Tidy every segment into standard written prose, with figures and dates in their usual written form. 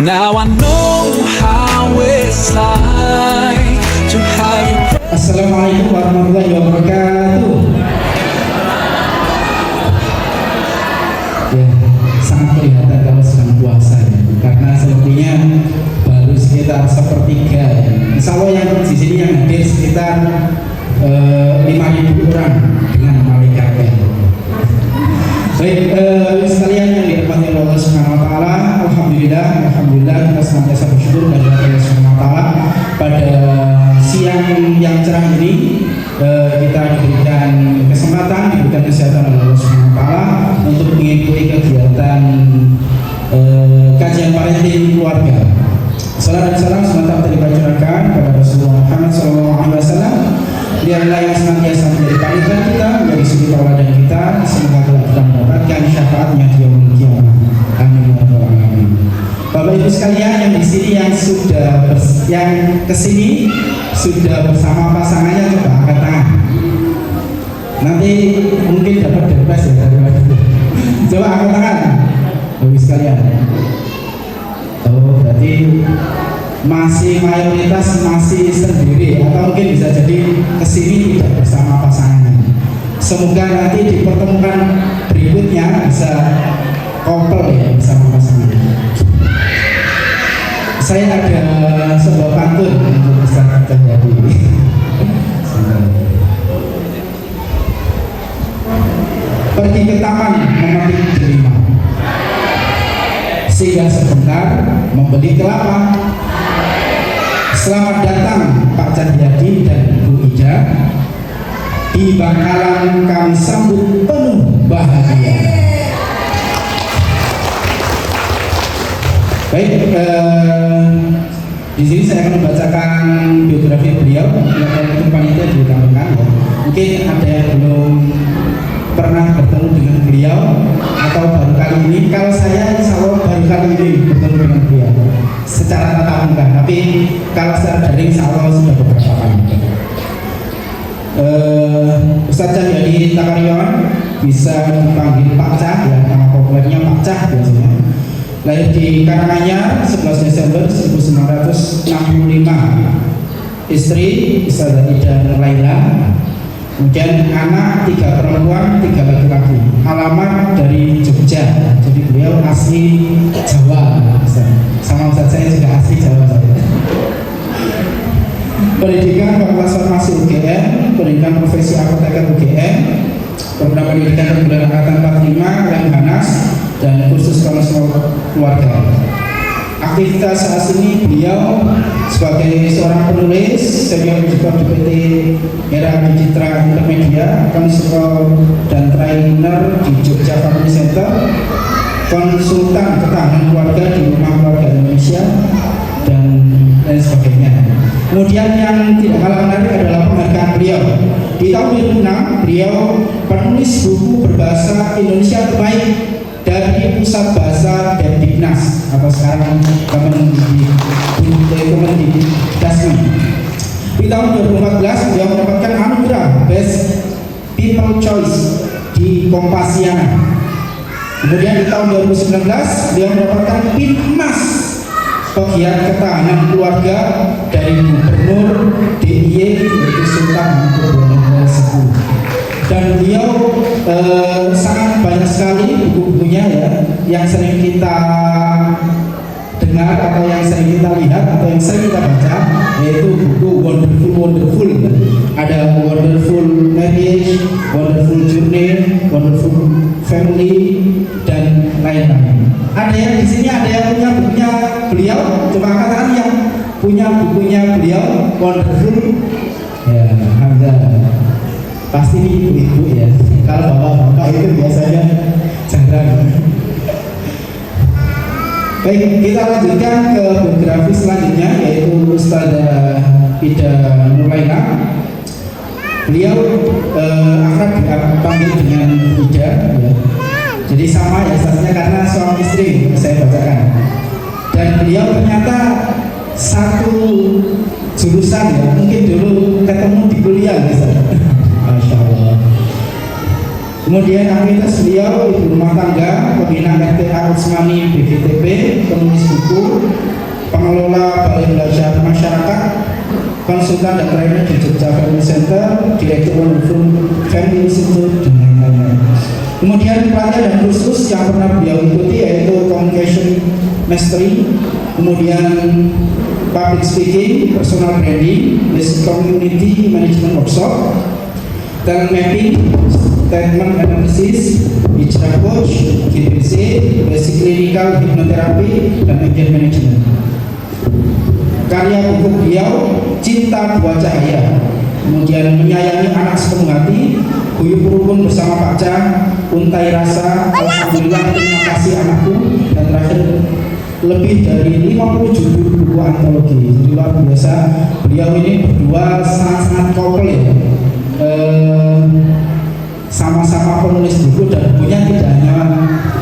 Now I know how it's like to have you. Assalamualaikum warahmatullahi wabarakatuh. Ya, sangat kelihatan kalau sedang puasa ya, karena sepertinya baru sekitar sepertiga ya. Insya Allah yang di sini yang hadir sekitar 5.000 orang dengan malaikatnya. Baik, sekalian yang dirahmati Allah Subhanahu wa taala, alhamdulillah kita senantiasa bersyukur kepada Allah Subhanahu wa taala pada siang yang cerah ini kita diberikan kesempatan, diberikan kesehatan oleh Allah Subhanahu wa taala untuk mengikuti kegiatan kajian parenting keluarga. Salam dan salam semoga tercurahkan kepada Rasulullah Muhammad SAW. Biarlah yang senantiasa menjadi panutan kita, menjadi suri tauladan kita. Semoga kita mendapatkan syafaatnya di yaumul qiyamah. Amin ya rabbal alamin. Bapak Ibu sekalian yang di sini yang kesini sudah bersama pasangannya, coba angkat tangan. Nanti mungkin dapat depas ya. Coba angkat tangan, Bapak Ibu sekalian. Oh, berarti masih mayoritas masih sendiri atau mungkin bisa jadi kesini tidak bersama pasangannya. Semoga nanti dipertemukan berikutnya bisa couple ya bersama pasangannya. Saya ada sebuah pantun untuk Ustaz Cahyadi. Pergi ke taman memetik delima, singgah sebentar membeli kelapa. Selamat datang Pak Cahyadi dan Bu Ida, di Bangkalan kami sambut penuh bahagia. Baik, di sini saya akan membacakan biografi beliau yang untuk panitia ditampilkan. Mungkin ada yang belum pernah bertemu dengan beliau atau baru kali ini. Kalau saya insya Allah baru kali ini bertemu dengan beliau secara tatap muka, tapi kalau secara daring insya Allah sudah beberapa kali. Ustaz Cahyadi Takaryawan bisa dipanggil Pak Cah ya, nama populernya Pak Cah biasanya. Lahir di Karanganyar 11 Desember 1965. Istri Ustazah Ida Nurlaila. Kemudian anak 3 perempuan, 3 laki-laki. Alamat dari Jogja. Jadi beliau asli Jawa. Sama Ustaz saya juga asli Jawa. Pendidikan Fakultas Farmasi UGM, pendidikan profesi apoteker UGM, program pendidikan reguler angkatan 45 Lemhanas, dan kursus konselor keluarga. Aktivitas saat ini beliau sebagai seorang penulis, senior editor di PT Era Citra Intermedia, konselor dan trainer di Jogja Family Center, konsultan ketahanan keluarga di Rumah Keluarga Indonesia, dan lain sebagainya. Kemudian yang tidak kalah menarik adalah penghargaan beliau. Di tahun 2006 beliau penulis buku berbahasa Indonesia terbaik dari Pusat Bahasa Depdiknas atau sekarang Kemendikbudristek. Di tahun 2014 beliau mendapatkan anugerah Best People Choice di Kompasiana. Kemudian di tahun 2019 beliau mendapatkan PIN emas pegiat ketahanan keluarga dari Gubernur DIY yaitu Sultan Hamengkubuwono X. Dan beliau sangat banyak sekali buku-bukunya ya yang sering kita dengar atau yang sering kita lihat atau yang sering kita baca, yaitu buku Wonderful. Ada Wonderful Marriage, Wonderful Journey, Wonderful Family, dan lain-lain. Ada yang di sini ada yang punya bukunya beliau, coba angkat tangan yang punya bukunya beliau Wonderful. Ya, alhamdulillah. Pasti ibu-ibu ya. Kalau bapak-bapak itu biasanya jarang. Baik, kita lanjutkan ke biografi selanjutnya, yaitu Ustazah Ida Nurlaila. Beliau akrab dipanggil dengan Ida ya. Jadi sama ya statusnya karena suami istri saya bacakan. Dan beliau ternyata satu jurusan ya, mungkin dulu ketemu di kuliah gitu. Masya Allah. Kemudian aktivitas beliau ibu rumah tangga, pembina RTA Utsmani BGTP, penulis buku, pengelola balai belajar masyarakat, konsultan dan trainer di Jogja Family Center, direktur Family Institute, dan lain-lain. Kemudian pelatihan dan kursus yang pernah beliau ikuti yaitu Communication Mastery, kemudian Public Speaking, Personal Branding, Basic Community Management Workshop, Talent Mapping, Statement Analysis, Hijrah Coach, GPC, Basic Clinical Hypnotherapy, dan Agent Management. Karya buku beliau Cinta Buah Cahaya, kemudian Menyayangi Anak Sepenuh Hati, Guyub Rukun Bersama Pak Cah, Untai Rasa, Alhamdulillah Terima Kasih Anakku, dan terakhir lebih dari 50 judul buku antologi. Jadi luar biasa, beliau ini berdua sangat-sangat couple ya, sama-sama penulis buku dan bukunya tidak hanya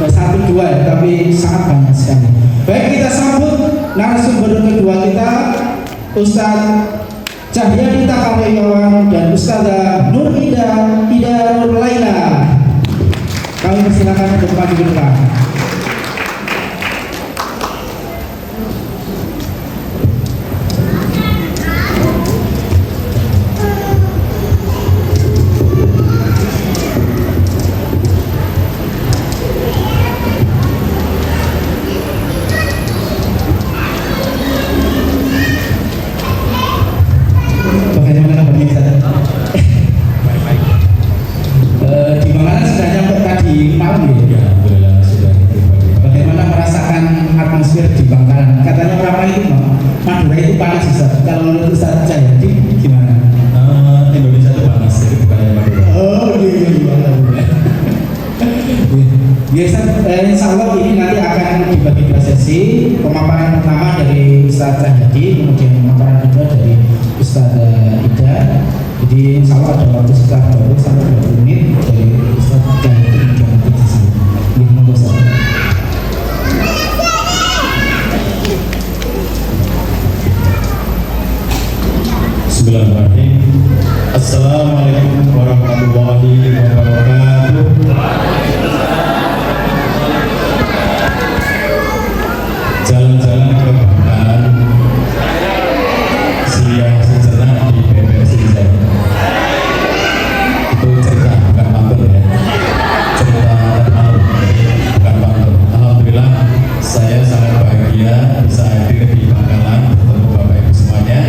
satu dua ya, tapi sangat banyak sekali. Baik, kita sambut narasumber kedua kita, Ustadz Cahyadita Kalyawan dan Ustazah Nur Ida Nur Laila. Kami persilakan untuk maju ke depan. Insya Allah ini nanti akan dibagi dua sesi. Pemaparan pertama dari Ustadz Cahyadi, kemudian pemaparan kedua dari Ustazah Ida. Jadi insya Allah ada waktu sekitar 20 sampai 20 menit dari Ustadz Cahyadi yang nanti di sini. Ini monggo Ustaz. Bismillahirrahmanirrahim. Assalamualaikum warahmatullahi wabarakatuh. Jalan-jalan ke Bangkalan, siang sejenak di BPS Rizal. Itu cerita bukan pantun ya, cerita terharu bukan pantun. Alhamdulillah saya sangat bahagia bisa hadir di Bangkalan bertemu Bapak Ibu semuanya.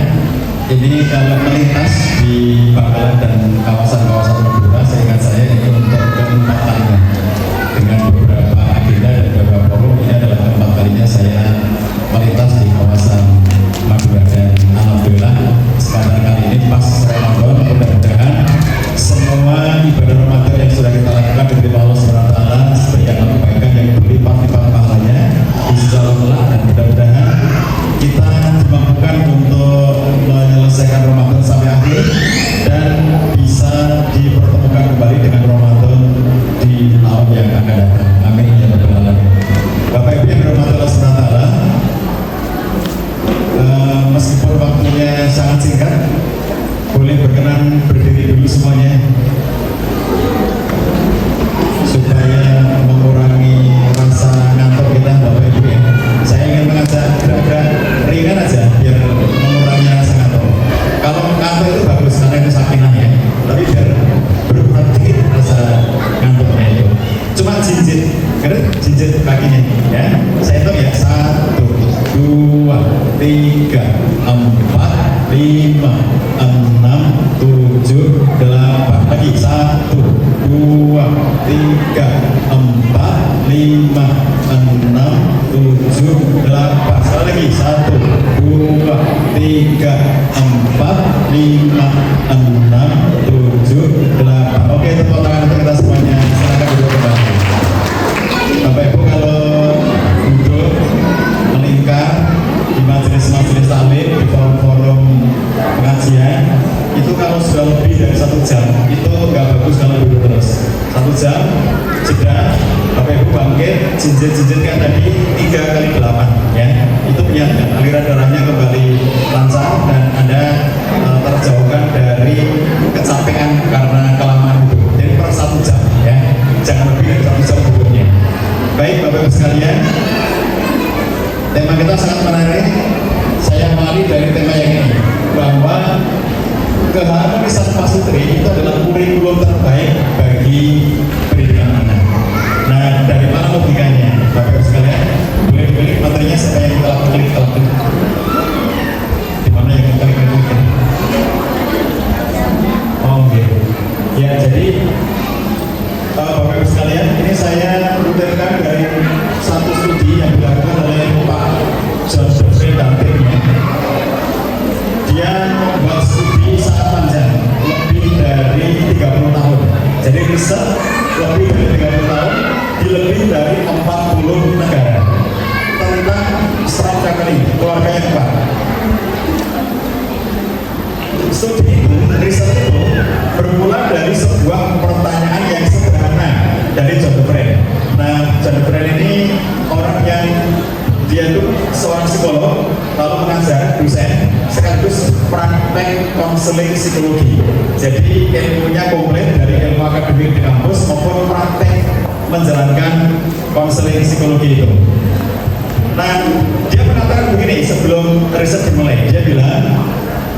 Ini kalau melintas di Bangkalan dan kawasan-kawasan Madura, saya ingat saya ini untuk keempat kalinya dengan beberapa agenda dan beberapa forum. Ini adalah keempat kalinya saya melintas di kawasan Madura dan alhamdulillah kesempatan kali ini pas Ramadan, mudah-mudahan semua ibadah Ramadan yang sudah kita lakukan diterima Allah SWT seberikan kebaikan yang berlipat-lipat pahalanya insya Allah, dan mudah-mudahan kita dimampukan untuk menyelesaikan Ramadan sampai akhir dan bisa dipertemukan kembali dengan Ramadan di tahun yang akan datang. Amin ya rabbal alamin. Bapak Ibu yang dirahmati Allah SWT, meskipun waktunya sangat singkat, boleh berkenan berdiri dulu semuanya supaya mengurangi rasa ngantuk kita Bapak Ibu ya. Saya ingin mengajak gerak-gerak ringan aja biar mengurangi rasa ngantuk. Kalau ngantuk itu bagus karena itu sakinah ya, tapi biar berkurang dikit rasa ngantuknya itu. Cuma jinjit, jinjit kakinya ya. Saya hitung ya, 1, 2, 3, 4, 5, 6, 7, 8. Lagi 1, 2, 3, 4, 5, 6, 7, 8. Sekali lagi 1, 2, 3, 4, 5, 6, 7, 8. Oke, tepuk tangan untuk kita semuanya. Silakan duduk kembali. Bapak Ibu kalau duduk melingkar di majelis-majelis taklim, di forum-forum pengajian, itu kalau sudah lebih dari 1 jam itu nggak bagus kalau duduk terus. 1 jam jeda, Bapak Ibu bangkit, jinjit-jinjitkan tadi 3 kali 8 ya. sebenarnya saya awali dari tema yang ini, bahwa keharmonisan pasutri itu adalah kurikulum terbaik bagi pendidikan anak. Nah, dari mana logikanya? Bapak Ibu sekalian, boleh dipilih materinya siapa yang telah klik. Di mana yang klik? Oh, gitu. Ya, jadi Bapak Ibu sekalian, ini saya kutipkan dari satu studi yang dilakukan oleh Pak John Jeffrey dan timnya. Dia membuat studi sangat panjang, lebih dari 30 tahun. Jadi riset lebih dari 30 tahun di lebih dari 40 negara tentang strong family, keluarga yang kuat. Studi itu, riset itu bermula dari sebuah pertanyaan yang sederhana dari John Friend. Nah, John Friend ini orang yang dia itu seorang psikolog, lalu mengajar, dosen, sekaligus praktek konseling psikologi. Jadi ilmunya komplit dari ilmu akademik di kampus maupun praktek menjalankan konseling psikologi itu. Nah, dia mengatakan begini sebelum riset dimulai, dia bilang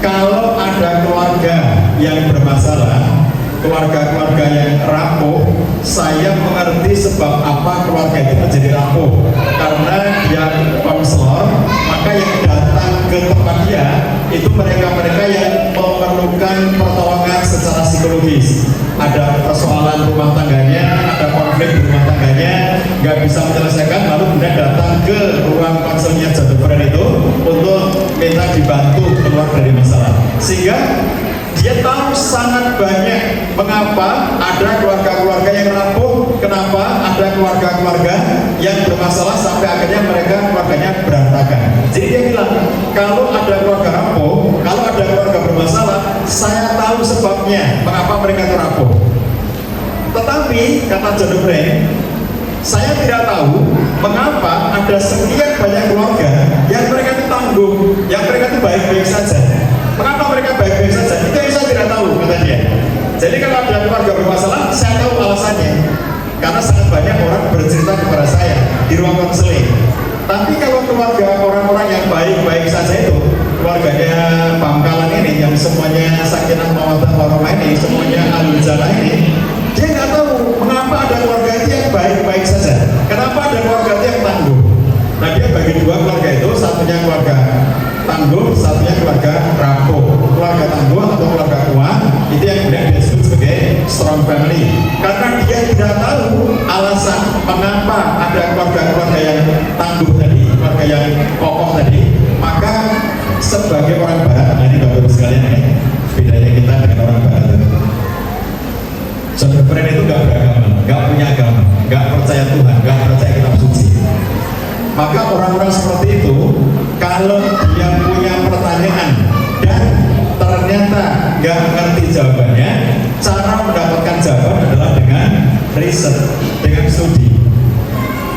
kalau ada keluarga yang bermasalah, keluarga-keluarga yang rapuh, saya mengerti sebab apa keluarga itu menjadi rapuh. Karena dia konselor, maka yang datang ke tempat dia itu mereka-mereka yang memerlukan pertolongan secara psikologis. Ada persoalan rumah tangganya, ada konflik di rumah tangganya, nggak bisa menyelesaikan, lalu kemudian datang ke ruang konselnya Jadufren itu untuk minta dibantu keluar dari masalah. Sehingga dia tahu sangat banyak mengapa ada keluarga-keluarga yang rapuh, kenapa ada keluarga-keluarga yang bermasalah sampai akhirnya mereka keluarganya berantakan. Jadi dia bilang, kalau ada keluarga rapuh, kalau ada keluarga bermasalah, saya tahu sebabnya mengapa mereka itu rapuh. Tetapi kata John Friend, saya tidak tahu mengapa ada sekian banyak keluarga yang mereka itu tangguh, yang mereka itu baik-baik saja. Mengapa mereka baik-baik saja? Itu yang saya tidak tahu, kata dia. Jadi kalau ada keluarga bermasalah, saya tahu alasannya. Karena sangat banyak orang bercerita kepada saya di ruang konseling. Tapi kalau keluarga orang-orang yang baik-baik saja itu, keluarganya Bangkalan ini, yang semuanya sakinah mawaddah warahmah ini, semuanya ahlul jannah ini, dia nggak tahu mengapa ada keluarga itu yang baik-baik saja. Kenapa ada keluarga itu yang tangguh? Nah, dia bagi dua keluarga itu, satunya keluarga tangguh, satunya keluarga rapuh. Keluarga tangguh atau keluarga kuat itu yang kemudian disebut sebagai strong family. Karena dia tidak tahu alasan mengapa ada keluarga-keluarga yang tangguh tadi, keluarga yang kokoh tadi, maka sebagai orang barat, nah ini Bapak-Ibu sekalian ya, bedanya kita dengan orang barat itu. John Friend itu gak beragama, gak punya agama, gak percaya Tuhan, gak percaya kitab suci. Maka orang-orang seperti itu, kalau dia punya pertanyaan dan ternyata nggak mengerti jawabannya, cara mendapatkan jawaban adalah dengan riset, dengan studi.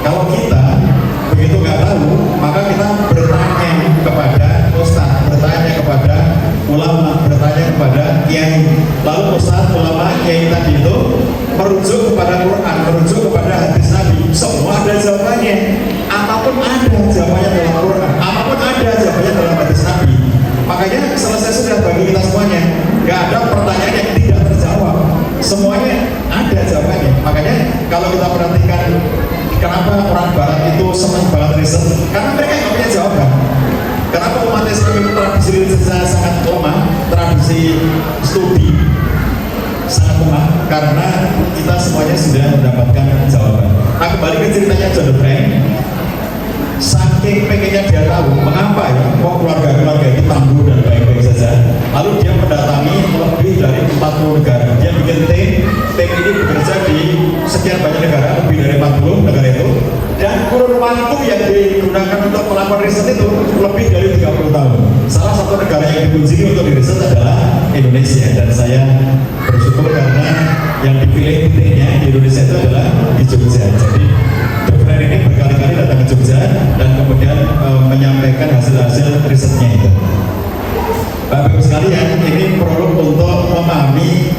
Kalau kita begitu nggak tahu, maka kita bertanya kepada ustaz, bertanya kepada ulama, bertanya kepada kiai. Lalu ustaz, ulama, kiai tadi itu merujuk kepada Quran, merujuk kepada hadis Nabi. Semua ada jawabannya. Apapun ada jawabannya dalam Quran, apapun ada jawabannya dalam hadis Nabi. Makanya selesai sudah bagi kita semuanya. Gak ada pertanyaan yang tidak terjawab. Semuanya ada jawabannya. Makanya kalau kita perhatikan kenapa orang Barat itu senang banget riset, karena mereka nggak punya jawaban. Kenapa umat Islam itu tradisi risetnya sangat lemah, tradisi studi sangat lemah, karena kita semuanya sudah mendapatkan jawaban. Nah, kembali ke ceritanya John Friend. Saking pengennya dia tahu mengapa ya kok keluarga-keluarga itu tangguh dan baik-baik saja, lalu dia mendatangi lebih dari 40 negara. Dia bikin tim ini bekerja di sekian banyak negara, lebih dari 40 negara itu, dan kurun waktu yang digunakan untuk melakukan riset itu lebih dari 30 tahun. Salah satu negara yang dikunjungi untuk diriset adalah Indonesia, dan saya bersyukur karena yang dipilih titiknya di Indonesia itu adalah di Jogja. Jadi Friend ini berkali-kali datang ke Jogja dan kemudian menyampaikan hasil-hasil risetnya itu. Bapak-Ibu sekalian, ini perlu untuk memahami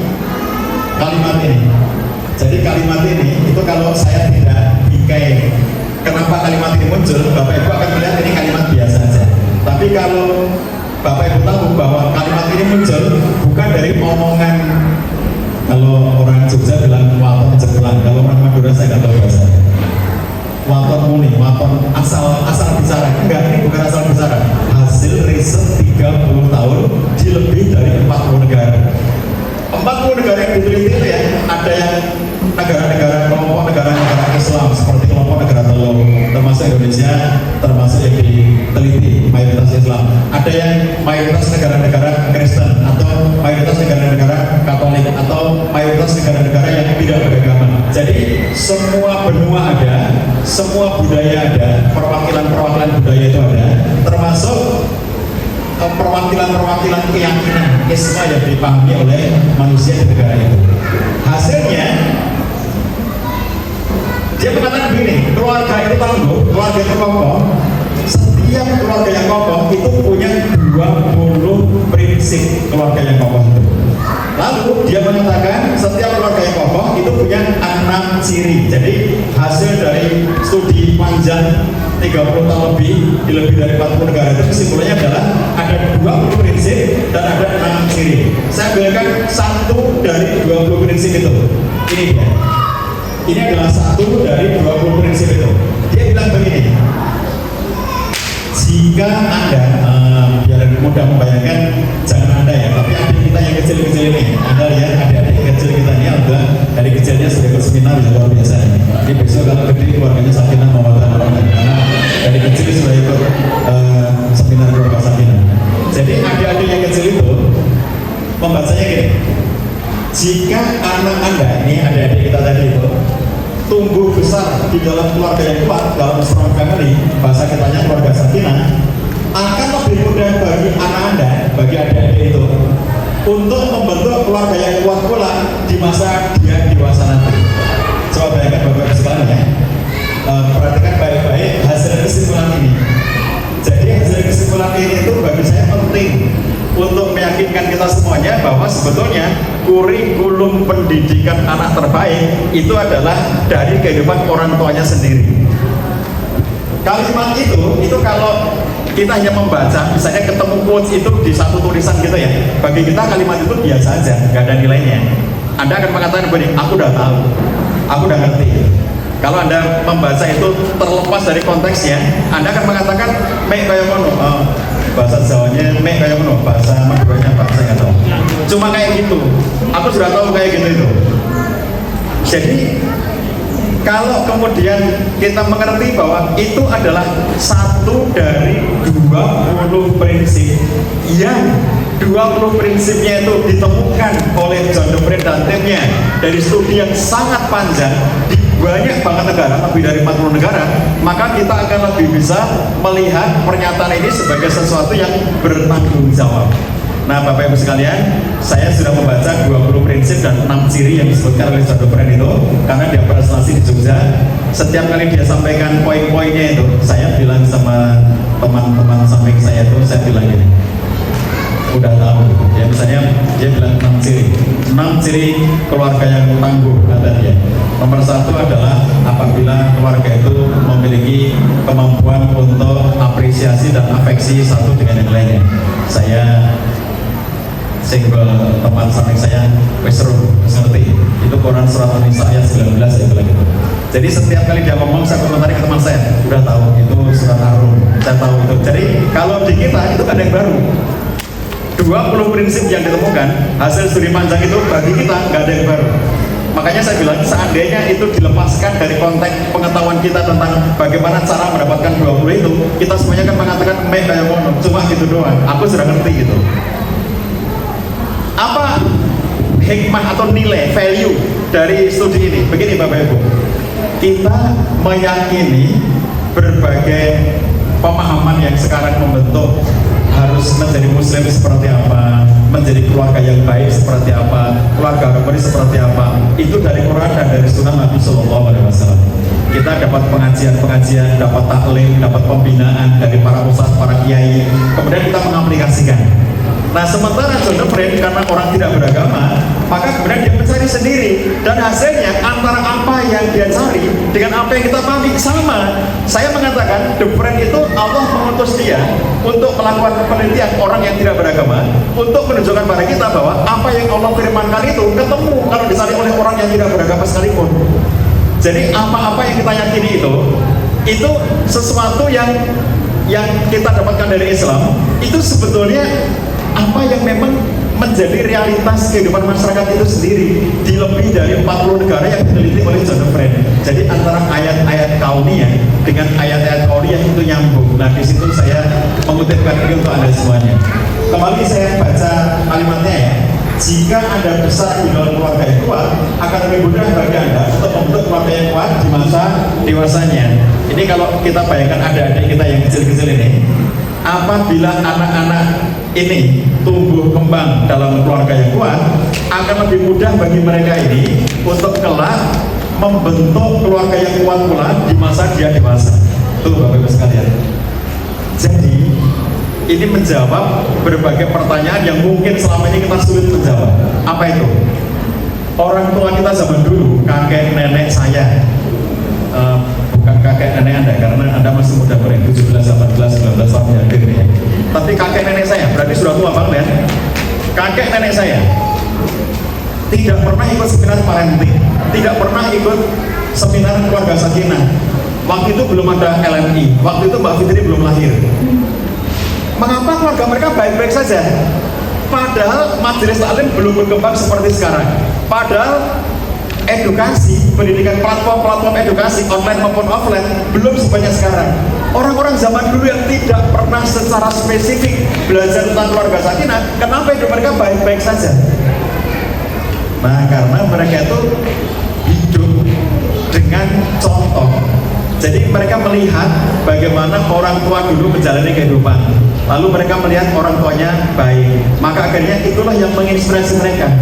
kalimat ini. Jadi kalimat ini itu kalau saya tidak bingkai kenapa kalimat ini muncul, Bapak-Ibu akan melihat ini kalimat biasa saja. Tapi kalau Bapak Ibu tahu bahwa kalimat ini muncul bukan dari omongan, kalau orang Jogja bilang waton jeblan, kalau orang Madura saya nggak tahu bahasanya. Waton muni, waton asal bicara. Enggak, ini bukan asal bicara. Hasil riset 30 tahun di lebih dari 40 negara. 40 negara yang diteliti itu ya, ada yang negara-negara, kelompok negara-negara Islam seperti kelompok negara Teluk, termasuk Indonesia, termasuk yang diteliti mayoritas Islam. Ada yang mayoritas negara-negara Kristen, atau mayoritas negara-negara Katolik, atau mayoritas negara-negara yang tidak beragama. Jadi semua benua ada, semua budaya ada, perwakilan-perwakilan budaya itu ada, termasuk perwakilan-perwakilan keyakinan Islam yang dipahami oleh manusia di negara itu. Hasilnya dia mengatakan begini, keluarga itu tangguh, keluarga itu kokoh. Setiap keluarga yang kokoh itu punya 20 prinsip keluarga yang kokoh itu. Lalu dia menyatakan setiap keluarga yang kokoh itu punya 6 ciri. Jadi hasil dari studi panjang 30 tahun lebih di lebih dari 40 negara itu kesimpulannya adalah ada 20 prinsip dan ada 6 ciri. Saya ambilkan satu dari 20 prinsip itu. Ini dia. Ini adalah satu dari 20 prinsip itu. Dia bilang begini, jika Anda, biar mudah membayangkan, jangan Anda ya, tapi adik kita yang kecil-kecil ini, Anda lihat adik-adik kecil kita ini, Anda dari kecilnya sudah ikut seminar ya, luar biasa ini. Jadi besok kalau gede keluarganya Sakinah Mawaddah Warahmah, karena dari kecil sudah ikut seminar keluarga Sakinah. Jadi adik-adik yang kecil itu membacanya gini, jika anak Anda, ini adik-adik kita tadi itu, tumbuh besar di dalam keluarga yang kuat, dalam strong family, bahasa kitanya keluarga Sakinah, akan lebih mudah bagi anak Anda, bagi adik-adik itu, untuk membentuk keluarga yang kuat pula di masa dia dewasa nanti. Coba bayangkan Bapak sekalian ya, perhatikan baik-baik hasil kesimpulan ini. Jadi hasil kesimpulan ini itu bagi saya penting untuk meyakinkan kita semuanya bahwa sebetulnya kurikulum pendidikan anak terbaik itu adalah dari kehidupan orang tuanya sendiri. Kalimat itu kalau kita hanya membaca, misalnya ketemu quotes itu di satu tulisan gitu ya, bagi kita kalimat itu biasa aja, nggak ada nilainya. Anda akan mengatakan begini, aku udah tahu, aku udah ngerti. Kalau Anda membaca itu terlepas dari konteksnya, Anda akan mengatakan mek kaya ngono, bahasa Jawanya mek kaya ngono, bahasa Maduranya bahasa nggak tahu. Cuma kayak gitu, aku sudah tahu kayak gitu itu. Jadi kalau kemudian kita mengerti bahwa itu adalah satu dari 20 prinsip yang 20 prinsipnya itu ditemukan oleh John Dufresne dan timnya dari studi yang sangat panjang di banyak banget negara, lebih dari 40 negara, maka kita akan lebih bisa melihat pernyataan ini sebagai sesuatu yang bertanggung jawab. Nah, Bapak Ibu sekalian, saya sudah membaca 20 prinsip dan 6 ciri yang disebutkan oleh John Dufresne itu, karena dia presentasi di Jogja. Setiap kali dia sampaikan poin-poinnya itu, saya bilang sama teman-teman samping saya itu, saya bilang gini, udah tahu ya, misalnya dia bilang 6 ciri keluarga yang tangguh, kata dia. Nomor 1 adalah apabila keluarga itu memiliki kemampuan untuk apresiasi dan afeksi satu dengan yang lainnya. Saya single teman samping saya wes seru, ngerti itu Quran surat An-Nisa ayat 19 saya bilang gitu. Jadi setiap kali dia ngomong, saya komentari ke teman saya, udah tahu itu surat Ar-Rum, saya tahu itu. Jadi kalau di kita itu ada yang baru, 20 prinsip yang ditemukan hasil studi panjang itu bagi kita nggak ada yang baru. Makanya saya bilang seandainya itu dilepaskan dari konteks pengetahuan kita tentang bagaimana cara mendapatkan 20 itu, kita semuanya kan mengatakan mek kayak ngono, cuma gitu doang, aku sudah ngerti gitu. Apa hikmah atau nilai value dari studi ini? Begini Bapak Ibu, kita meyakini berbagai pemahaman yang sekarang membentuk harus menjadi muslim seperti apa, menjadi keluarga yang baik seperti apa, keluarga harmonis seperti apa, itu dari Quran dan dari sunnah Nabi SAW. Kita dapat pengajian, dapat taklim, dapat pembinaan dari para ustadz, para kiai, kemudian kita mengaplikasikan. Nah sementara John Dufresne karena orang tidak beragama, maka kemudian dia mencari sendiri, dan hasilnya antara apa yang dia cari dengan apa yang kita pahami sama. Saya mengatakan the friend itu Allah mengutus dia untuk melakukan penelitian orang yang tidak beragama, untuk menunjukkan pada kita bahwa apa yang Allah firmankan itu ketemu kalau dicari oleh orang yang tidak beragama sekalipun. Jadi apa-apa yang kita yakini itu sesuatu yang kita dapatkan dari Islam, itu sebetulnya apa yang memang menjadi realitas kehidupan masyarakat itu sendiri di lebih dari 40 negara yang diteliti oleh John Friend. Jadi antara ayat-ayat kauniyah dengan ayat-ayat kauniyah itu nyambung. Nah, di situ saya mengutipkan ini untuk Anda semuanya. Kembali saya baca kalimatnya ya. Jika Anda besar di dalam keluarga yang kuat, akan lebih mudah bagi Anda untuk membentuk keluarga yang kuat di masa dewasanya. Ini kalau kita bayangkan adik-adik kita yang kecil-kecil ini, apabila anak-anak ini tumbuh kembang dalam keluarga yang kuat, akan lebih mudah bagi mereka ini untuk kelak membentuk keluarga yang kuat pula di masa dia dewasa. Tuh Bapak Ibu sekalian. Jadi ini menjawab berbagai pertanyaan yang mungkin selama ini kita sulit menjawab. Apa itu? Orang tua kita zaman dulu, kakek nenek saya, bukan kakek nenek Anda karena Anda masih muda, 17, 18, 19 tahun ya. Tapi kakek nenek saya, berarti sudah tua banget ya. Kakek nenek saya tidak pernah ikut seminar parenting, tidak pernah ikut seminar keluarga sakinah. Waktu itu belum ada LMI, waktu itu Mbak Fitri belum lahir. Mengapa keluarga mereka baik-baik saja? Padahal majelis taklim belum berkembang seperti sekarang. Padahal edukasi, pendidikan, platform edukasi online maupun offline belum sebanyak sekarang. Orang-orang zaman dulu yang tidak pernah secara spesifik belajar tentang keluarga sakinah, kenapa hidup mereka baik-baik saja? Nah, karena mereka itu hidup dengan contoh. Jadi mereka melihat bagaimana orang tua dulu menjalani kehidupan, lalu mereka melihat orang tuanya baik, maka akhirnya itulah yang menginspirasi mereka.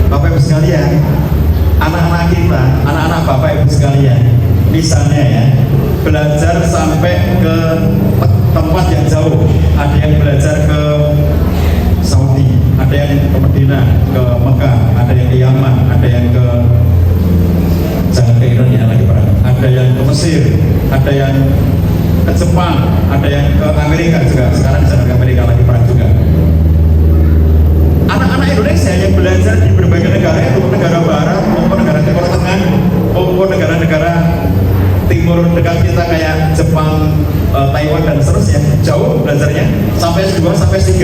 Bapak Ibu sekalian, anak-anak kita, anak-anak Bapak Ibu sekalian, misalnya ya, belajar sampai ke tempat yang jauh, ada yang belajar ke Saudi, ada yang ke Medina, ke Mekah, ada yang ke Yaman, ada yang ke, jangan ke Indonesia lagi Pak, ada yang ke Mesir, ada yang ke Jepang, ada yang ke Amerika juga, sekarang jangan ke Amerika lagi perang juga. Anak-anak Indonesia yang belajar di berbagai negara itu, negara barat maupun negara timur tengah maupun negara-negara timur dekat kita kayak Jepang, Taiwan dan seterusnya, jauh belajarnya sampai S2, sampai S3,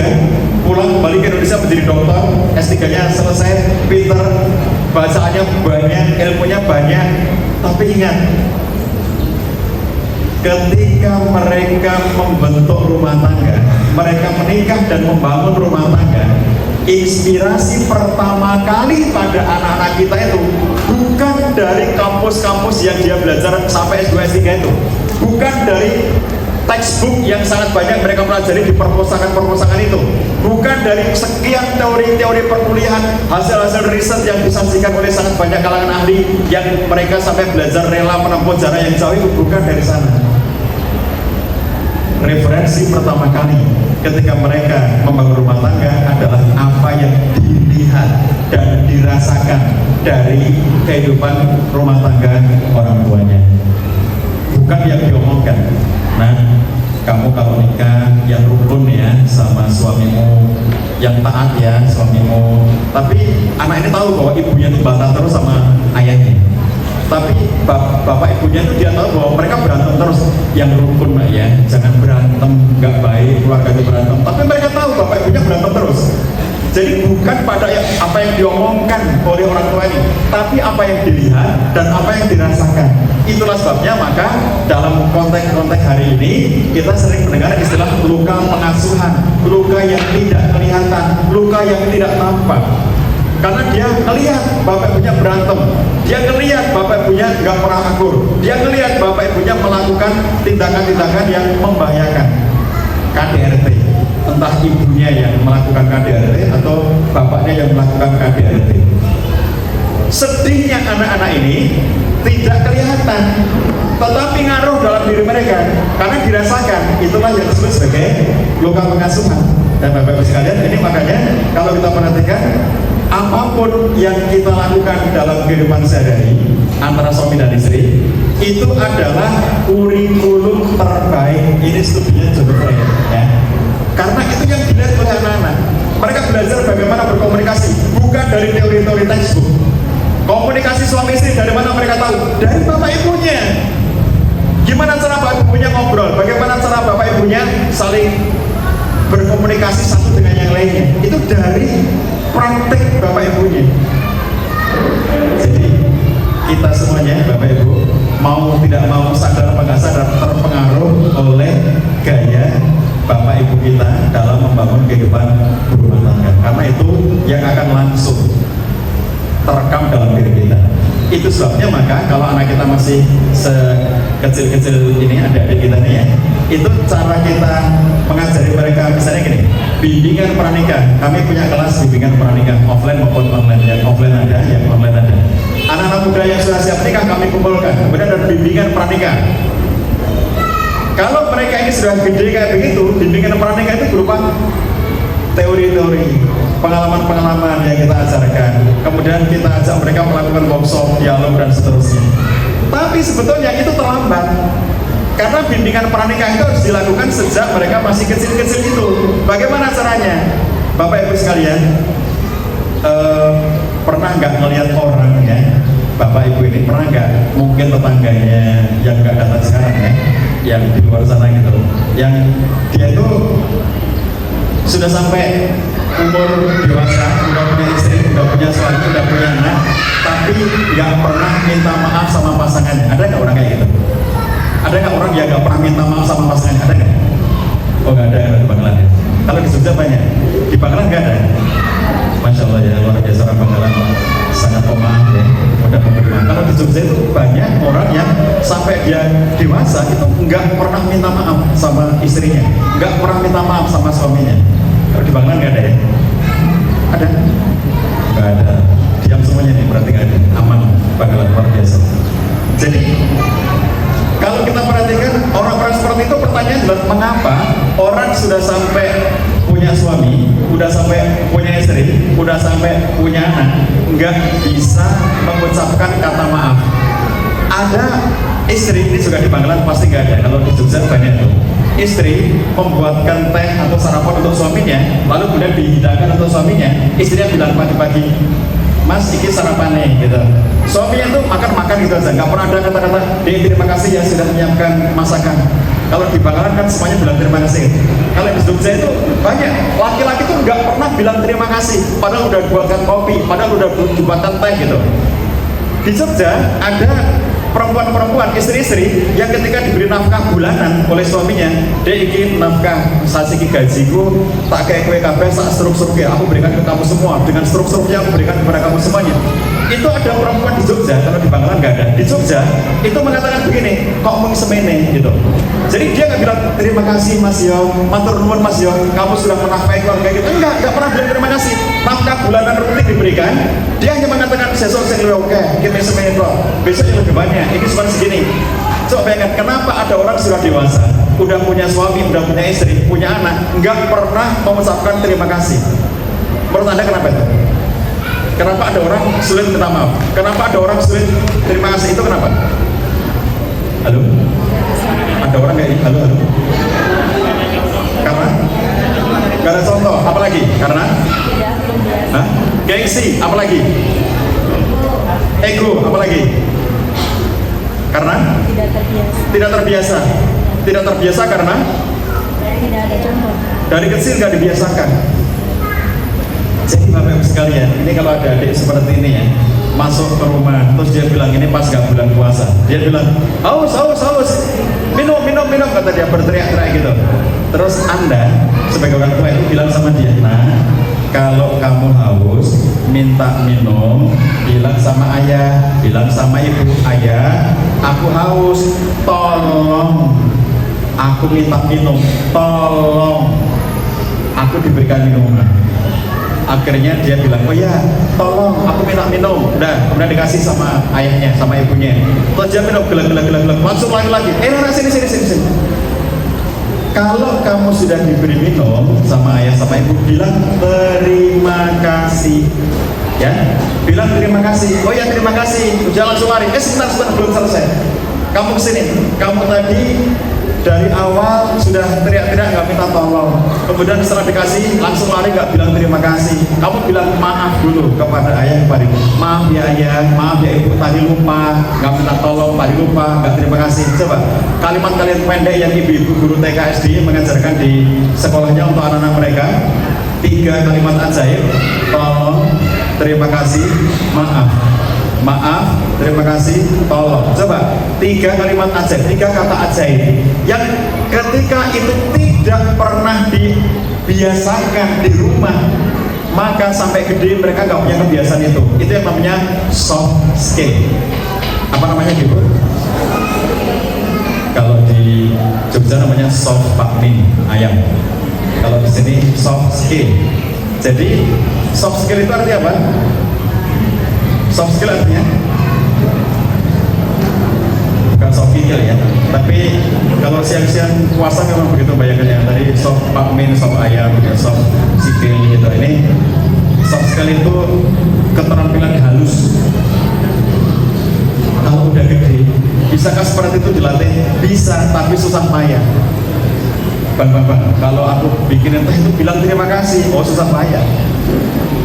pulang balik ke Indonesia menjadi dokter, S3-nya selesai, pinter, bacaannya banyak, ilmunya banyak. Tapi ingat, ketika mereka membentuk rumah tangga, mereka menikah dan membangun rumah tangga, inspirasi pertama kali pada anak-anak kita itu bukan dari kampus-kampus yang dia belajar sampai S2, S3 itu, bukan dari textbook yang sangat banyak mereka pelajari di perpustakaan-perpustakaan itu, bukan dari sekian teori-teori perkuliahan, hasil-hasil riset yang disajikan oleh sangat banyak kalangan ahli yang mereka sampai belajar rela menempuh jarak yang jauh, itu bukan dari sana. Referensi pertama kali ketika mereka membangun rumah tangga adalah apa yang dilihat dan dirasakan dari kehidupan rumah tangga orang tuanya, bukan yang diomongkan. Nah, kamu kalau nikah yang rukun ya sama suamimu, yang taat ya suamimu. Tapi anak ini tahu bahwa ibunya itu bantah terus sama ayahnya. Tapi bapak ibunya itu dia tahu bahwa mereka berantem terus. Yang rukun Mbak ya, jangan berantem, nggak baik keluarga itu berantem. Tapi mereka tahu bapak ibunya berantem terus. Jadi bukan pada apa yang diomongkan oleh orang tua ini, tapi apa yang dilihat dan apa yang dirasakan. Itulah sebabnya maka dalam konteks hari ini kita sering mendengar istilah luka pengasuhan, luka yang tidak kelihatan, luka yang tidak tampak. Karena dia melihat bapak ibunya berantem, dia melihat bapak ibunya nggak pernah akur, dia melihat bapak ibunya melakukan tindakan-tindakan yang membahayakan. KDRT, entah ibunya yang melakukan KDRT atau bapaknya yang melakukan KDRT. Sedihnya anak-anak ini tidak kelihatan, tetapi ngaruh dalam diri mereka karena dirasakan. Itulah yang disebut sebagai luka pengasuhan. Dan Bapak-Ibu sekalian, ini makanya kalau kita perhatikan apapun yang kita lakukan dalam kehidupan sehari-hari antara suami dan istri itu adalah kurikulum terbaik. Ini studinya John Frame ya. Karena itu yang dilihat oleh anak-anak. Mereka belajar bagaimana berkomunikasi, bukan dari teori-teori textbook. Komunikasi suami istri dari mana mereka tahu? Dari bapak ibunya. Gimana cara bapak ibunya ngobrol? Bagaimana cara bapak ibunya saling berkomunikasi satu dengan yang lainnya? Itu dari praktek bapak ibunya. Jadi kita semuanya bapak ibu mau tidak mau sadar apa nggak sadar terpengaruh oleh gaya bapak ibu kita dalam membangun kehidupan berumah tangga. Karena itu yang akan langsung terekam dalam diri kita. Itu sebabnya maka kalau anak kita masih sekecil-kecil ini, adik-adik kita nih ya, itu cara kita mengajari mereka, misalnya gini, bimbingan pranikah. Kami punya kelas bimbingan pranikah offline maupun online. Yang offline ada, yang online ada. Anak-anak muda yang sudah siap nikah kami kumpulkan, kemudian ada bimbingan pranikah. Kalau mereka ini sudah gede kayak begitu, bimbingan pranikah itu berupa teori-teori, pengalaman-pengalaman yang kita ajarkan. Kemudian kita ajak mereka melakukan workshop, dialog dan seterusnya. Tapi sebetulnya itu terlambat. Karena bimbingan pranikah itu harus dilakukan sejak mereka masih kecil-kecil itu. Bagaimana caranya? Bapak Ibu sekalian, pernah nggak ngelihat orang ya? Bapak Ibu ini pernah nggak? Mungkin tetangganya yang nggak datang sekarang ya, yang di luar sana gitu, yang dia itu sudah sampai umur dewasa, udah punya istri, udah punya suami, udah punya anak, tapi nggak pernah minta maaf sama pasangannya. Ada nggak orang kayak gitu? Ada nggak orang yang nggak pernah minta maaf sama pasangannya? Ada nggak? Oh nggak ada di Bangkalan ya. Kalau di Jogja banyak, di Bangkalan nggak ada. Masya Allah ya, luar biasa orang Bangkalan sangat pemaaf ya, mudah memberi maaf. Kalau di Jogja itu banyak orang yang sampai dia dewasa itu nggak pernah minta maaf sama istrinya, nggak pernah minta maaf sama suaminya. Kalau di Bangkalan nggak ada ya? Ada? Nggak ada. Diam semuanya nih, berarti nggak ada. Aman, Bangkalan luar biasa. Jadi kalau kita perhatikan orang-orang seperti itu, pertanyaan adalah mengapa orang sudah sampai punya suami, udah sampai punya istri, udah sampai punya anak, nggak bisa mengucapkan kata maaf. Ada istri, ini juga di Bangkalan pasti nggak ada, kalau di Jogja banyak tuh. Istri membuatkan teh atau sarapan untuk suaminya, lalu kemudian dihidangkan untuk suaminya, istrinya bilang pagi-pagi, Mas, iki sarapan nih, gitu. Suaminya tuh makan-makan gitu aja, nggak pernah ada kata-kata, terima kasih ya sudah menyiapkan masakan. Kalau di Bangkalan kan semuanya bilang terima kasih. Kalau di Jogja itu banyak, laki-laki tuh nggak pernah bilang terima kasih, padahal udah buatkan kopi, padahal udah dibuatkan teh gitu. Di Jogja ada perempuan-perempuan, istri-istri yang ketika diberi nafkah bulanan oleh suaminya, dia ingin nafkah sasiki gajiku, tak kayak kue kabeh, sak struk-struknya aku berikan ke kamu semua, dengan struk-struknya aku berikan kepada kamu semuanya. Itu ada perempuan di Jogja, kalau di Bangkalan nggak ada. Di Jogja itu mengatakan begini, kok mau semene gitu. Jadi dia nggak bilang terima kasih Mas Yo, matur nuwun Mas Yo, kamu sudah menafkahi keluarga gitu. Enggak pernah bilang terima kasih. Nafkah bulanan rutin diberikan, dia hanya mengatakan sesok sing luwih oke, kita semene kok. Besok yang lebih banyak, ini cuma segini. Coba bayangkan, kenapa ada orang sudah dewasa, udah punya suami, udah punya istri, punya anak, nggak pernah mengucapkan terima kasih. Menurut Anda kenapa itu? Kenapa ada orang sulit minta maaf? Kenapa ada orang sulit terima kasih? Itu kenapa? Halo? Ada orang kayak ini? Halo? Karena? Gak ada contoh, apa lagi? Karena? Hah? Gengsi, apa lagi? Ego, apa lagi? Karena? Tidak terbiasa. Tidak terbiasa karena? Tidak ada contoh. Dari kecil gak dibiasakan. Jadi Bapak Ibu sekalian, ini kalau ada adik seperti ini ya, masuk ke rumah, terus dia bilang ini pas gak bulan puasa, dia bilang haus, minum, kata dia berteriak-teriak gitu. Terus Anda sebagai orang tua itu bilang sama dia, nah kalau kamu haus, minta minum, bilang sama ayah, bilang sama ibu, ayah, aku haus, tolong, aku minta minum, tolong, aku diberikan minuman. Akhirnya dia bilang, oh ya, tolong, aku minta minum. Udah, kemudian dikasih sama ayahnya, sama ibunya. Terus dia minum, gelak, langsung lagi. Sini. Kalau kamu sudah diberi minum sama ayah sama ibu, bilang terima kasih. Ya, bilang terima kasih. Oh ya terima kasih. Udah langsung lari. Sebentar belum selesai. Kamu kesini. Kamu tadi dari awal sudah teriak-teriak nggak minta tolong, kemudian setelah dikasih langsung lari nggak bilang terima kasih. Kamu bilang maaf dulu kepada ayah kepada ibu. Maaf ya ayah, maaf ya ibu, tadi lupa, nggak minta tolong, tadi lupa, nggak terima kasih. Coba kalimat-kalimat pendek yang ibu-ibu guru TK SD mengajarkan di sekolahnya untuk anak-anak mereka. 3 kalimat ajaib: tolong, terima kasih, maaf. Maaf, terima kasih, tolong. Coba 3 kalimat ajaib, 3 kata ajaib yang ketika itu tidak pernah dibiasakan di rumah, maka sampai gede mereka nggak punya kebiasaan itu. Itu yang namanya soft skill. Apa namanya gitu? Kalau di Jogja namanya soft bakmi ayam. Kalau di sini soft skill. Jadi soft skill itu artinya apa? Soft skill artinya bukan soft skill ya, tapi kalau siang-siang puasa memang begitu bayangkan yang tadi soft bakmin, soft ayam, soft skill gitu. Ini soft skill itu keterampilan halus. Kalau udah gede, bisakah seperti itu dilatih? Bisa, tapi susah payah. Bang, kalau aku bikin itu bilang terima kasih, oh susah payah.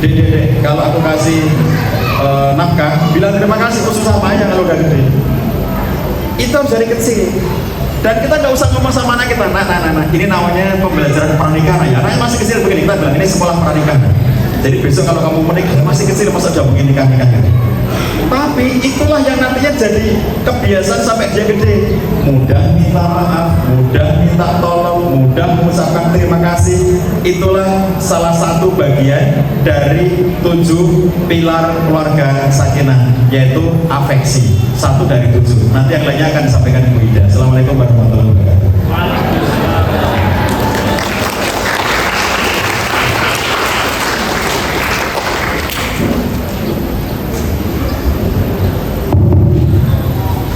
Dek, kalau aku kasih nafkah, bilang terima kasih, itu susah payah kalau udah gede. Itu harus dari kecil. Dan kita nggak usah ngomong sama anak kita, nah, ini namanya pembelajaran pernikahan ya. Anaknya masih kecil begini, kita bilang ini sekolah pernikahan. Jadi besok kalau kamu menikah masih kecil, masa udah mungkin nikah. Tapi itulah yang nantinya jadi kebiasaan sampai dia gede. Mudah minta maaf, mudah minta tolong, mudah mengucapkan terima kasih. Itulah salah satu bagian dari 7 pilar keluarga sakinah, yaitu afeksi. 1 dari 7. Nanti yang lainnya akan disampaikan Ibu Ida. Assalamualaikum warahmatullahi wabarakatuh.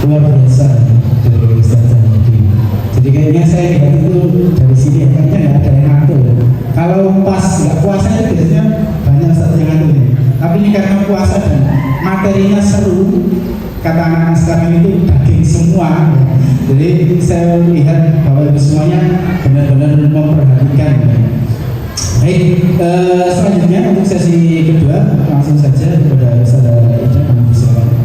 Luar biasa dari Ustazah Yudi. Jadi kayaknya saya lihat itu dari sini ya, kayaknya nggak ada yang ngatur. Kalau pas nggak puasa itu biasanya banyak Ustazah yang ngatur. Tapi ini karena puasa dan materinya seru, kata anak-anak sekarang itu daging semua. Jadi saya lihat bahwa itu semuanya benar-benar memperhatikan. Baik, selanjutnya untuk sesi kedua langsung saja kepada Ustazah Ida, kami persilakan.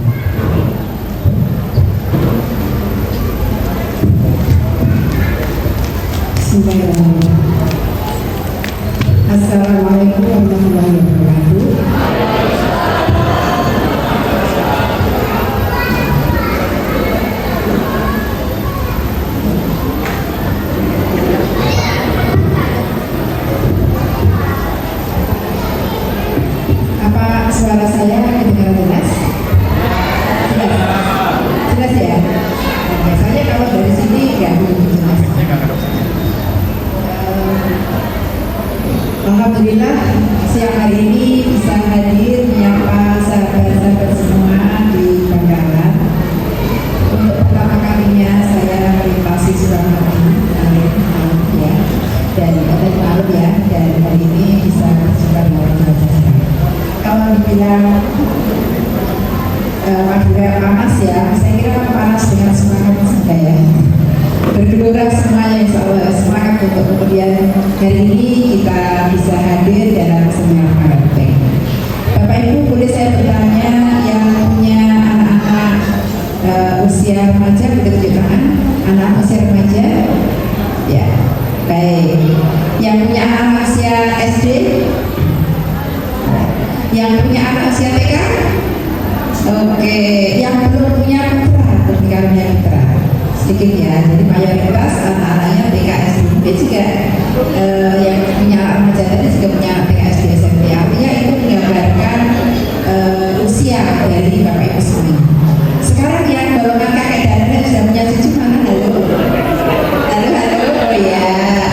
Assalamualaikum warahmatullahi wabarakatuh. Apa suara saya kedengaran jelas? Jelas ya? Biasanya kalau dari sini nggak begitu jelas. Alhamdulillah siang hari ini bisa hadir menyapa sahabat-sahabat semua di Bangkalan. Untuk pertama kalinya saya melintasi Suramadu ya, dan malu ya, dan hari ini bisa berjumpa dengan sahabat-sahabat. Kalau dibilang Madura panas ya, saya kira panas dengan semangat saja ya. Bergelora semuanya, insya Allah semangat untuk kemudian hari ini kita bisa hadir dalam seminar parenting. Bapak Ibu, boleh saya bertanya yang punya anak-anak usia remaja, kita tunjuk tangan. Anak usia remaja, ya, baik. Yang punya anak usia SD, yang punya anak usia TK, oke. Yang belum punya putra, ketika punya putra sedikit ya, jadi mayoritas anak-anaknya TK SMP juga yang punya anak remaja tadi juga punya TK SD SMP. Artinya itu menggambarkan usia dari Bapak Ibu semua. Sekarang yang golongan kakek dan nenek sudah punya cucu mana? Halo, oh ya,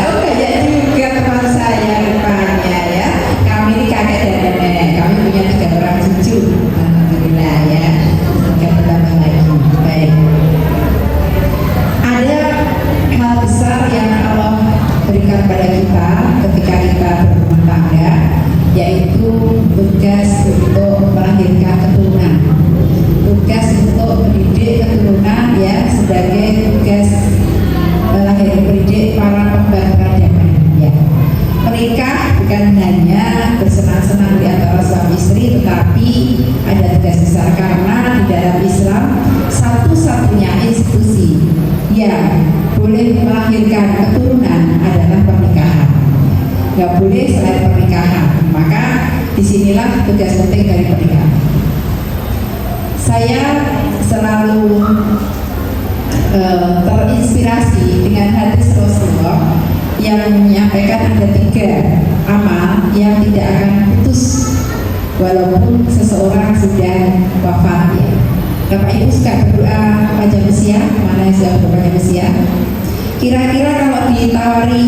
oh banyak juga teman saya rupanya ya. Kami ini kakek dan nenek, kami punya 3 orang cucu. Alhamdulillah ya, semoga bertambah lagi. Baik. Ada hal besar yang Allah berikan pada kita ketika kita berumah tangga, yaitu tugas untuk tetapi ada tugas besar karena di dalam Islam satu-satunya institusi yang boleh melahirkan keturunan adalah pernikahan. Nggak boleh selain pernikahan. Maka disinilah tugas penting dari pernikahan. Saya selalu terinspirasi dengan hadis Rasulullah yang menyampaikan ada 3 amal yang tidak akan putus walaupun seseorang sudah wafat ya. Bapak Ibu suka berdoa panjang usia? Mana yang sudah berdoa panjang usia? Kira-kira kalau ditawari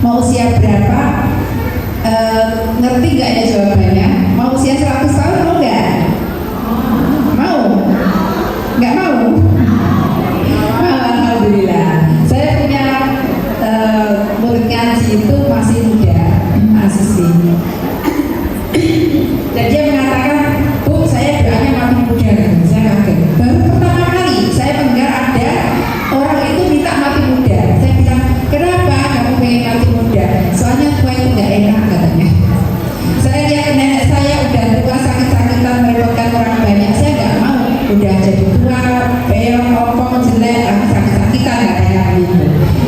mau usia berapa, ngerti nggak ya jawabannya? Mau usia 100 tahun mau nggak? Mau? Nggak mau? Alhamdulillah. Saya punya murid ngaji itu masih muda, asisi. Dan dia mengatakan, Bu, saya doanya mati muda. Saya kaget. Baru pertama kali saya mendengar ada orang itu minta mati muda. Saya bilang, kenapa kamu pengen mati muda? Soalnya tua itu nggak enak katanya. Saya lihat nenek saya udah tua, sakit-sakitan, merepotkan orang banyak. Saya nggak mau. Udah jadi tua, beong, ompong, jelek, sakit-sakitan katanya gitu.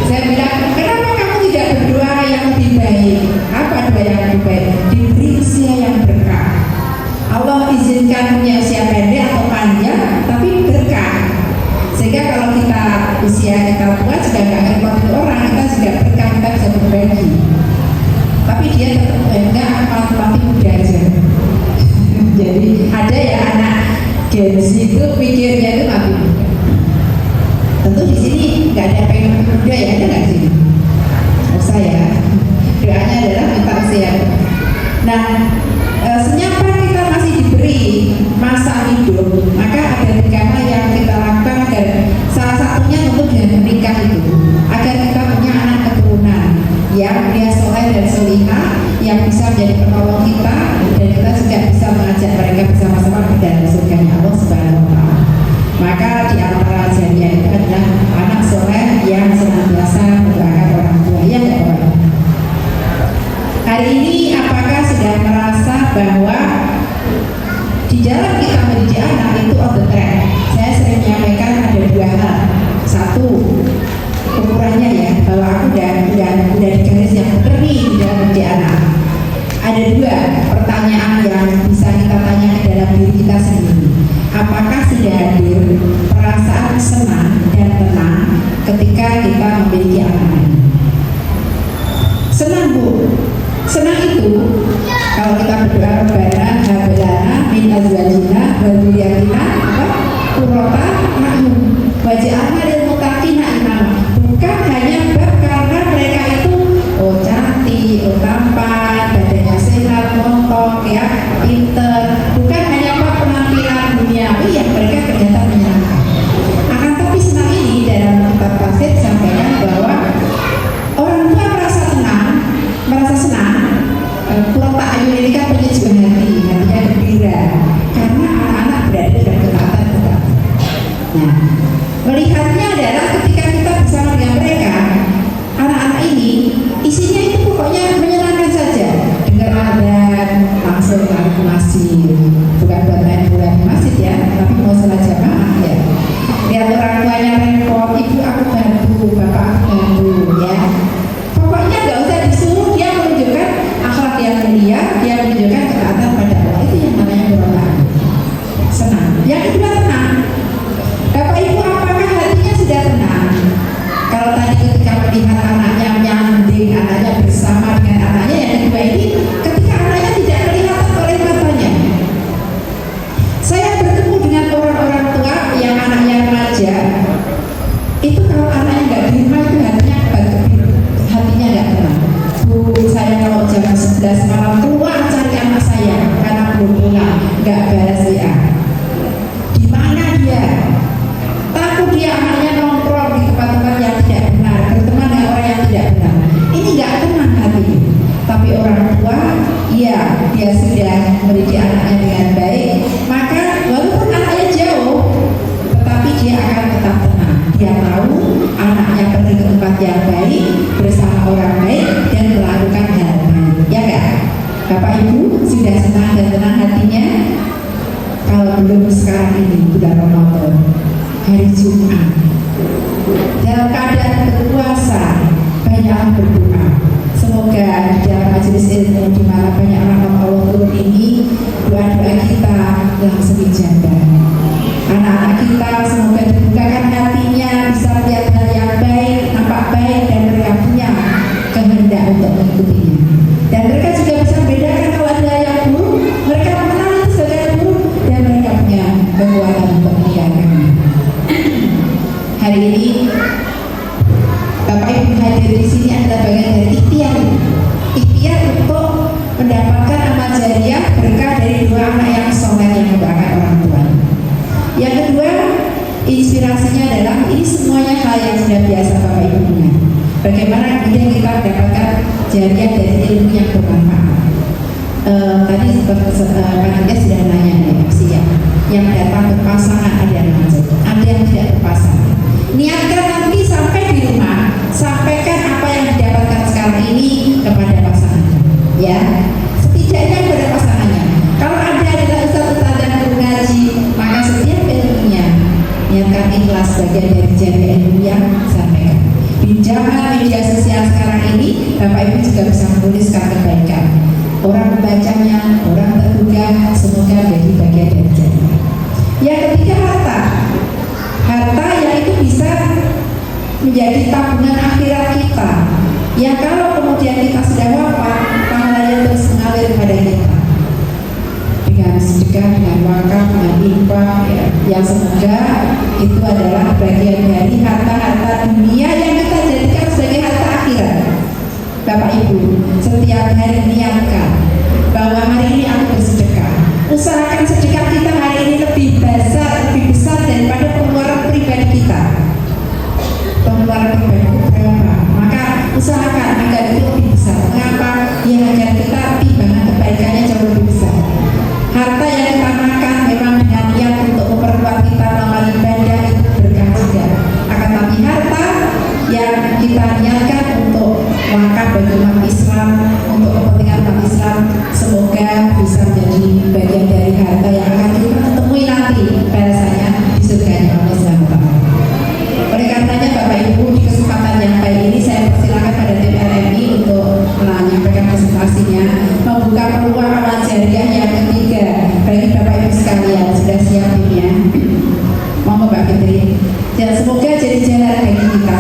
Saya bilang, kenapa kamu tidak berdoa yang lebih baik? Apa doa yang lebih baik? Diberi usia yang berkah. Allah izinkan punya usia pendek atau panjang, tapi berkah. Sehingga kalau kita usia kita tua juga nggak repotin orang, kita juga berkah, kita bisa berbagi. Tapi dia tetap enggak mati muda aja. Jadi ada ya anak Gen Z itu pikirnya itu mati muda. Tentu di sini nggak ada yang pengen mati muda ya, ada nggak sih? Usah ya. Doanya adalah minta usia. Nah, senyapa kita masih diberi masa hidup, maka ada 3 hal yang kita lakukan agar salah satunya untuk dengan menikah itu, agar kita punya anak keturunan yang dia soleh dan solihah, yang bisa menjadi penolong kita, dan kita juga bisa mengajak mereka bersama-sama ke dalam surganya Allah Subhanahu wa Ta'ala. Maka di antara jariah itu adalah anak soleh yang senantiasa mendoakan orang tua yang tidak orang. Hari ini apakah sudah merasa bahwa di dalam kita mendidik anak itu on the track? Saya sering menyampaikan ada 2 hal. 1, ukurannya ya, bahwa aku udah di garis yang benar nih di dalam mendidik anak. Ada 2 pertanyaan yang bisa kita tanya ke dalam diri kita sendiri. Apakah sudah hadir perasaan senang dan tenang ketika kita memiliki anak? Senang Bu. Senang itu kalau kita berdoa Rabbana hab lana min azwajina wa dzurriyyatina qurrata a'yun waj'alna lil muttaqina imama. Bukan hanya karena mereka itu cantik, tampan, badannya sehat, montok ya, pinter. Bukan hanya penampilan duniawi yang mereka kelihatan menyenangkan. Akan tapi senang ini dalam kitab tafsir disampaikan bahwa orang tua merasa senang. Qurrata a'yun ini kan penyucian hati, hatinya gembira karena anak-anak berada dalam ketaatan kita. Nah, melihatnya adalah ketika kita bersama dengan mereka, anak-anak ini isinya itu pokoknya menyenangkan saja. Dengar adzan langsung lari ke masjid, bukan buat main bola di masjid ya, tapi mau salat jamaah ya. Lihat orang tuanya repot, ibu aku bantu, bapak aku bantu ya. Pokoknya nggak usah disuruh, dia menunjukkan akhlak yang mulia, dia menunjukkan ketaatan pada Allah. Itu yang namanya qurrata. Senang. Yang kedua tenang. Bapak Ibu apakah hatinya sudah tenang? Kalau tadi ketika melihat anaknya menyanding, anaknya bersama dengan anaknya, yang kedua ini ketika anaknya tidak kelihatan oleh matanya. Saya bertemu dengan orang-orang tua yang anaknya remaja. Itu kalau anaknya nggak di rumah itu hatinya hatinya nggak tenang. Bu, saya kalau jam 11 malam keluar cari anak saya karena belum pulang, nggak balas WA. Di mana dia? Takut dia anaknya nongkrong di tempat-tempat yang tidak benar, berteman dengan orang yang tidak benar. Ini nggak tenang hati. Tapi orang tua, ya dia sudah mendidik anaknya dengan baik, maka walaupun anaknya jauh, tetapi dia akan tetap tenang. Dia tahu anaknya pergi ke tempat yang baik, bersama orang baik, dan melakukan hal baik. Ya kan? Bapak Ibu sudah senang dan tenang hatinya? hari Jumat. Dalam keadaan berpuasa, banyaklah berdoa. Semoga di dalam majelis ilmu di mana banyak rahmat Allah turun ini, doa-doa kita langsung dijabah. Anak-anak kita semoga dibukakan hatinya, bisa melihat hal yang baik, nampak baik, dan mereka punya kehendak untuk mengikutinya. Dan mereka juga bisa membedakan kalau ada yang buruk, mereka mengenal itu sebagai yang buruk, dan mereka punya kekuatan untuk meninggalkannya. Hari ini Bapak Ibu hadir di sini adalah bagian dari ikhtiar untuk mendapatkan amal jariah berkah dari dua anak yang soleh yang mendoakan orang tua. Yang kedua, inspirasinya adalah ini semuanya hal yang sudah biasa Bapak Ibu punya. Bagaimana kemudian kita mendapatkan jariah dari ilmu yang bermanfaat. Tadi panitia sudah nanya ya, yang datang berpasangan ada yang macet, ada yang tidak berpasangan. Niatkan nanti sampai di rumah, sampaikan apa yang didapatkan sekarang ini kepada pasangannya, ya. Setidaknya kepada pasangannya. Kalau Anda adalah ustaz-ustaz dan guru ngaji, maka setiap ilmunya niatkan ikhlas bagian dari jari ilmu yang sampaikan. Di zaman media sosial sekarang ini, Bapak Ibu juga bisa menuliskan kebaikan. Orang membacanya, orang tergugah, semoga menjadi bagian dari jari. Yang ketiga, harta yang itu bisa menjadi tabungan akhirat kita, yang kalau kemudian kita sudah wafat, pahalanya terus mengalir pada kita dengan sedekah, dengan wakaf, dengan infak, ya, yang semoga itu adalah bagian dari harta-harta dunia yang kita jadikan sebagai harta akhirat. Bapak Ibu, setiap hari niatkan bahwa hari ini aku bersedekah. Usahakan sedekah kita hari ini lebih besar daripada pengeluaran pribadi kita. Pengeluaran pribadi berapa? Maka usahakan agar itu lebih besar. Mengapa? Ya agar kita timbangan kebaikannya jauh lebih besar. Harta yang kita makan memang dengan niat untuk memperkuat kita amal ibadah itu berkah juga. Akan tapi harta yang kita niatkan untuk wakaf bagi umat Islam, untuk kepentingan umat Islam, semoga bisa menjadi bagian dari harta yang akan kita temui nanti balasannya di surga Allah SWT. Oleh karenanya Bapak Ibu, di kesempatan yang baik ini saya persilakan pada tim RMI untuk menyampaikan presentasinya, membuka peluang amal jariah yang ketiga bagi Bapak Ibu sekalian. Sudah siap timnya? Mohon Mbak Fitri. Dan semoga jadi jalan bagi kita.